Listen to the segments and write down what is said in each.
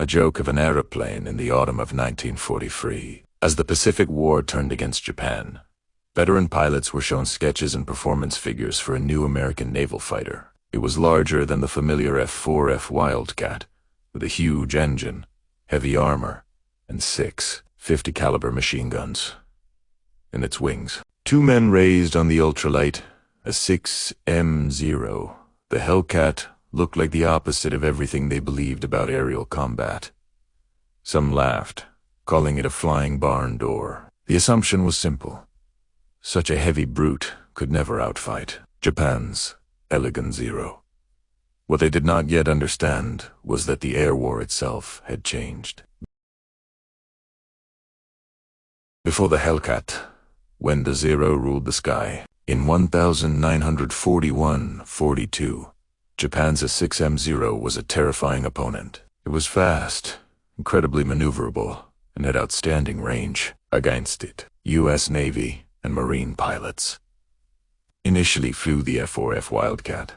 a joke of an aeroplane in the autumn of 1943. As the Pacific War turned against Japan, veteran pilots were shown sketches and performance figures for a new American naval fighter. It was larger than the familiar F6F Wildcat, with a huge engine, heavy armor, and 6 .50 caliber machine guns in its wings. Two men raised on the ultralight A6M Zero. The Hellcat looked like the opposite of everything they believed about aerial combat. Some laughed, calling it a flying barn door. The assumption was simple. Such a heavy brute could never outfight Japan's elegant Zero. What they did not yet understand was that the air war itself had changed. Before the Hellcat, when the Zero ruled the sky, in 1941-42, Japan's A6M Zero was a terrifying opponent. It was fast, incredibly maneuverable, and had outstanding range. Against it, U.S. Navy and Marine pilots initially flew the F6F Wildcat,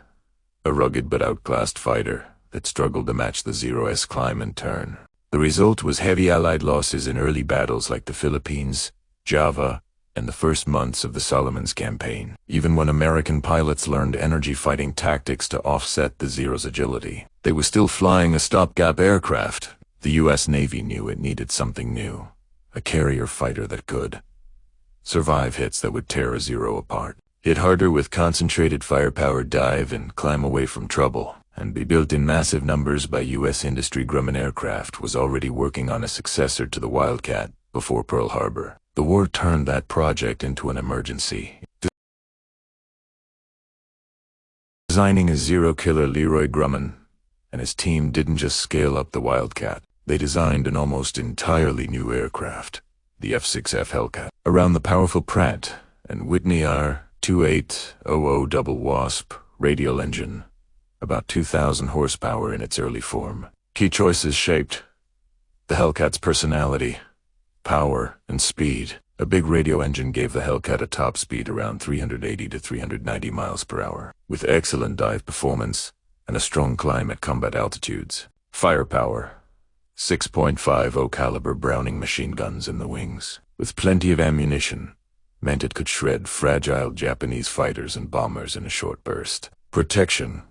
a rugged but outclassed fighter that struggled to match the Zero's climb and turn. The result was heavy Allied losses in early battles like the Philippines, Java, and the first months of the Solomons campaign. Even when American pilots learned energy fighting tactics to offset the Zero's agility, they were still flying a stopgap aircraft. The U.S. Navy knew it needed something new, a carrier fighter that could survive hits that would tear a Zero apart, hit harder with concentrated firepower, dive and climb away from trouble, and be built in massive numbers by U.S. industry. Grumman Aircraft was already working on a successor to the Wildcat before Pearl Harbor. The war turned that project into an emergency. Designing a Zero killer, Leroy Grumman and his team didn't just scale up the Wildcat. They designed an almost entirely new aircraft, the F6F Hellcat, around the powerful Pratt and Whitney R-2800 double wasp radial engine, about 2,000 horsepower in its early form. Key choices shaped the Hellcat's personality, power, and speed. A big radio engine gave the Hellcat a top speed around 380 to 390 miles per hour, with excellent dive performance and a strong climb at combat altitudes. Firepower: 6.50 caliber Browning machine guns in the wings, with plenty of ammunition, meant it could shred fragile Japanese fighters and bombers in a short burst. Protection: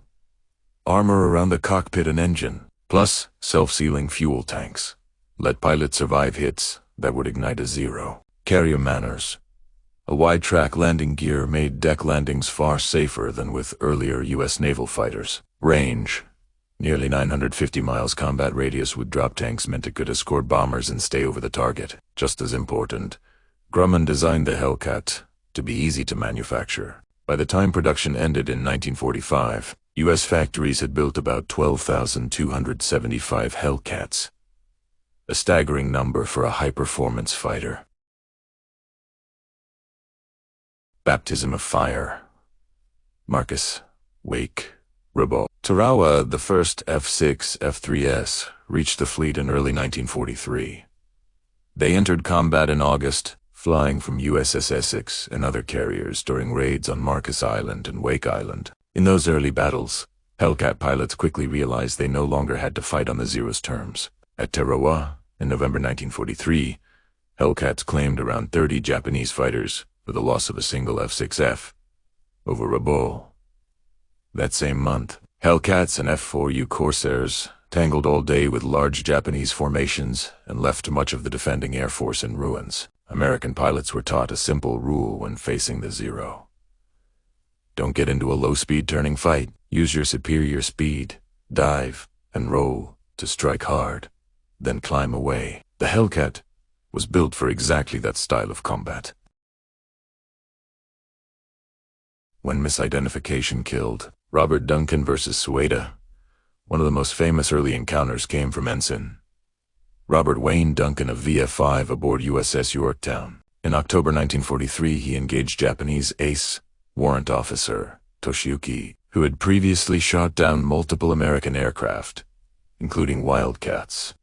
armor around the cockpit and engine, plus self-sealing fuel tanks let pilots survive hits that would ignite a Zero. Carrier manners: a wide-track landing gear made deck landings far safer than with earlier U.S. naval fighters. Range: nearly 950 miles. Combat radius with drop tanks meant it could escort bombers and stay over the target. Just as important, Grumman designed the Hellcat to be easy to manufacture. By the time production ended in 1945, U.S. factories had built about 12,275 Hellcats, a staggering number for a high-performance fighter. Baptism of fire: Marcus, Wake, Rabo. Tarawa, the first F6 F3S, reached the fleet in early 1943. They entered combat in August, flying from USS Essex and other carriers during raids on Marcus Island and Wake Island. In those early battles, Hellcat pilots quickly realized they no longer had to fight on the Zero's terms. At Tarawa, in November 1943, Hellcats claimed around 30 Japanese fighters for the loss of a single F6F over Rabo. That same month, Hellcats and F4U Corsairs tangled all day with large Japanese formations and left much of the defending Air Force in ruins. American pilots were taught a simple rule when facing the Zero: don't get into a low-speed turning fight. Use your superior speed, dive, and roll to strike hard, then climb away. The Hellcat was built for exactly that style of combat. When misidentification killed, Robert Duncan versus Sueda, one of the most famous early encounters came from Ensign Robert Wayne Duncan of VF-5 aboard USS Yorktown. In October 1943, he engaged Japanese ace warrant officer Toshiyuki, who had previously shot down multiple American aircraft, including Wildcats.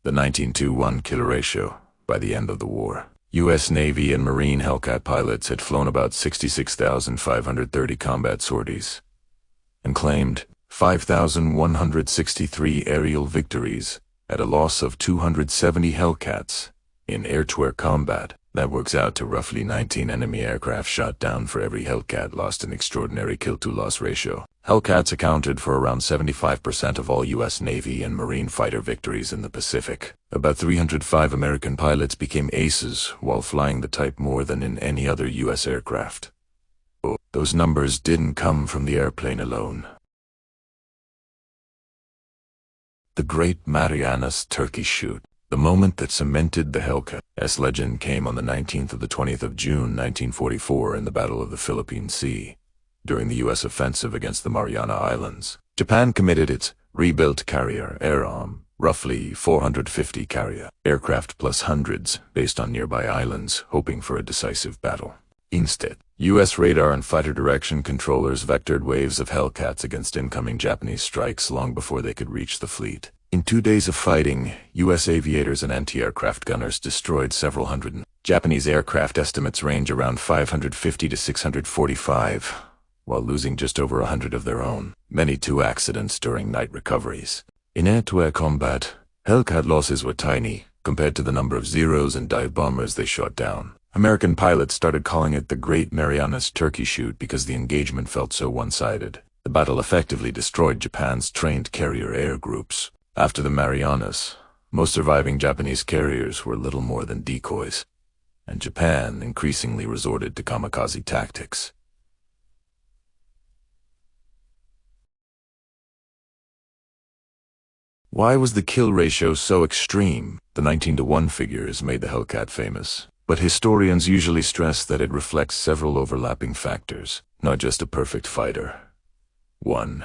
the 19-to-1 killer ratio. By the end of the war, U.S. Navy and Marine Hellcat pilots had flown about 66,530 combat sorties and claimed 5,163 aerial victories at a loss of 270 Hellcats in air-to-air combat. That works out to roughly 19 enemy aircraft shot down for every Hellcat lost, an extraordinary kill-to-loss ratio. Hellcats accounted for around 75% of all U.S. Navy and Marine fighter victories in the Pacific. About 305 American pilots became aces while flying the type more than in any other U.S. aircraft. Those numbers didn't come from the airplane alone. The Great Marianas Turkey Shoot. The moment that cemented the Hellcat's legend came on the 19th of the 20th of June 1944 in the Battle of the Philippine Sea. During the U.S. offensive against the Mariana Islands, Japan committed its rebuilt carrier air arm, roughly 450 carrier aircraft plus hundreds based on nearby islands, hoping for a decisive battle. Instead, U.S. radar and fighter direction controllers vectored waves of Hellcats against incoming Japanese strikes long before they could reach the fleet. In 2 days of fighting, U.S. aviators and anti-aircraft gunners destroyed several hundred. Japanese aircraft estimates range around 550 to 645, while losing just over 100 of their own, many to accidents during night recoveries. In air-to-air combat, Hellcat losses were tiny compared to the number of Zeros and dive bombers they shot down. American pilots started calling it the Great Marianas Turkey Shoot because the engagement felt so one-sided. The battle effectively destroyed Japan's trained carrier air groups. After the Marianas, most surviving Japanese carriers were little more than decoys, and Japan increasingly resorted to kamikaze tactics. Why was the kill ratio so extreme? The 19-to-1 figures made the Hellcat famous, but historians usually stress that it reflects several overlapping factors, not just a perfect fighter. 1.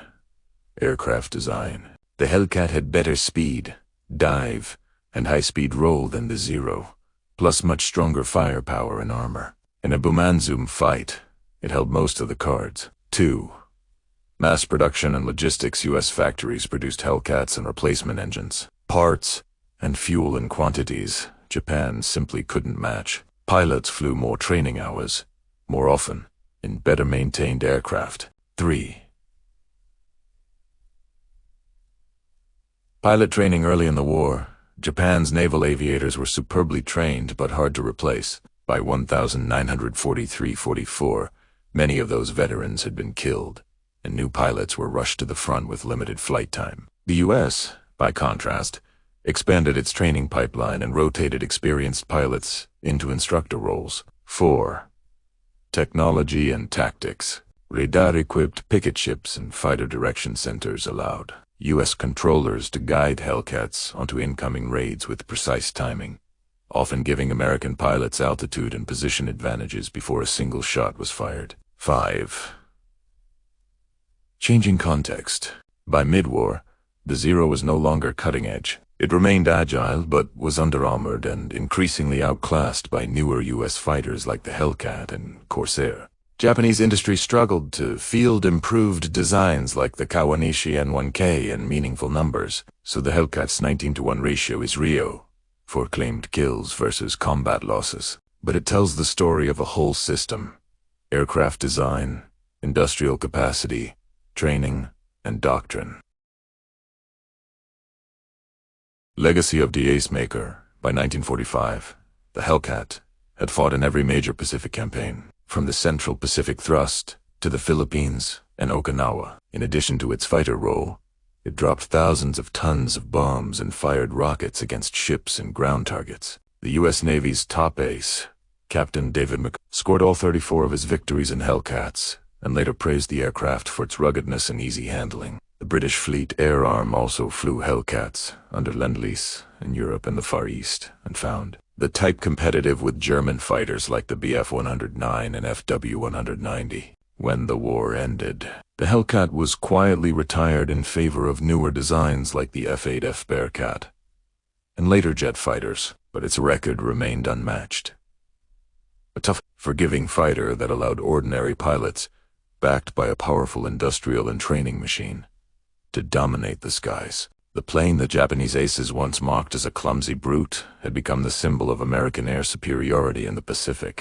Aircraft design. The Hellcat had better speed, dive, and high-speed roll than the Zero, plus much stronger firepower and armor. In a boom-and-zoom fight, it held most of the cards. 2. Mass production and logistics. U.S. factories produced Hellcats and replacement engines, parts, and fuel in quantities Japan simply couldn't match. Pilots flew more training hours, more often, in better-maintained aircraft. 3. Pilot training. Early in the war, Japan's naval aviators were superbly trained but hard to replace. By 1943-44, many of those veterans had been killed, and new pilots were rushed to the front with limited flight time. The U.S., by contrast, expanded its training pipeline and rotated experienced pilots into instructor roles. 4. Technology and tactics. Radar-equipped picket ships and fighter direction centers allowed U.S. controllers to guide Hellcats onto incoming raids with precise timing, often giving American pilots altitude and position advantages before a single shot was fired. 5. Changing context. By mid-war, the Zero was no longer cutting-edge. It remained agile, but was under-armored and increasingly outclassed by newer U.S. fighters like the Hellcat and Corsair. Japanese industry struggled to field improved designs like the Kawanishi N1K in meaningful numbers, so the Hellcat's 19-to-1 ratio is Rio for claimed kills versus combat losses. But it tells the story of a whole system: aircraft design, industrial capacity, training, and doctrine. Legacy of the Ace Maker. By 1945, the Hellcat had fought in every major Pacific campaign, from the Central Pacific Thrust to the Philippines and Okinawa. In addition to its fighter role, it dropped thousands of tons of bombs and fired rockets against ships and ground targets. The U.S. Navy's top ace, Captain David McCullough, scored all 34 of his victories in Hellcats, and later praised the aircraft for its ruggedness and easy handling. The British Fleet Air Arm also flew Hellcats under Lend-Lease in Europe and the Far East, and found the type competitive with German fighters like the Bf-109 and Fw-190. When the war ended, the Hellcat was quietly retired in favor of newer designs like the F8F Bearcat and later jet fighters, but its record remained unmatched. A tough, forgiving fighter that allowed ordinary pilots, backed by a powerful industrial and training machine, to dominate the skies. The plane the Japanese aces once mocked as a clumsy brute had become the symbol of American air superiority in the Pacific.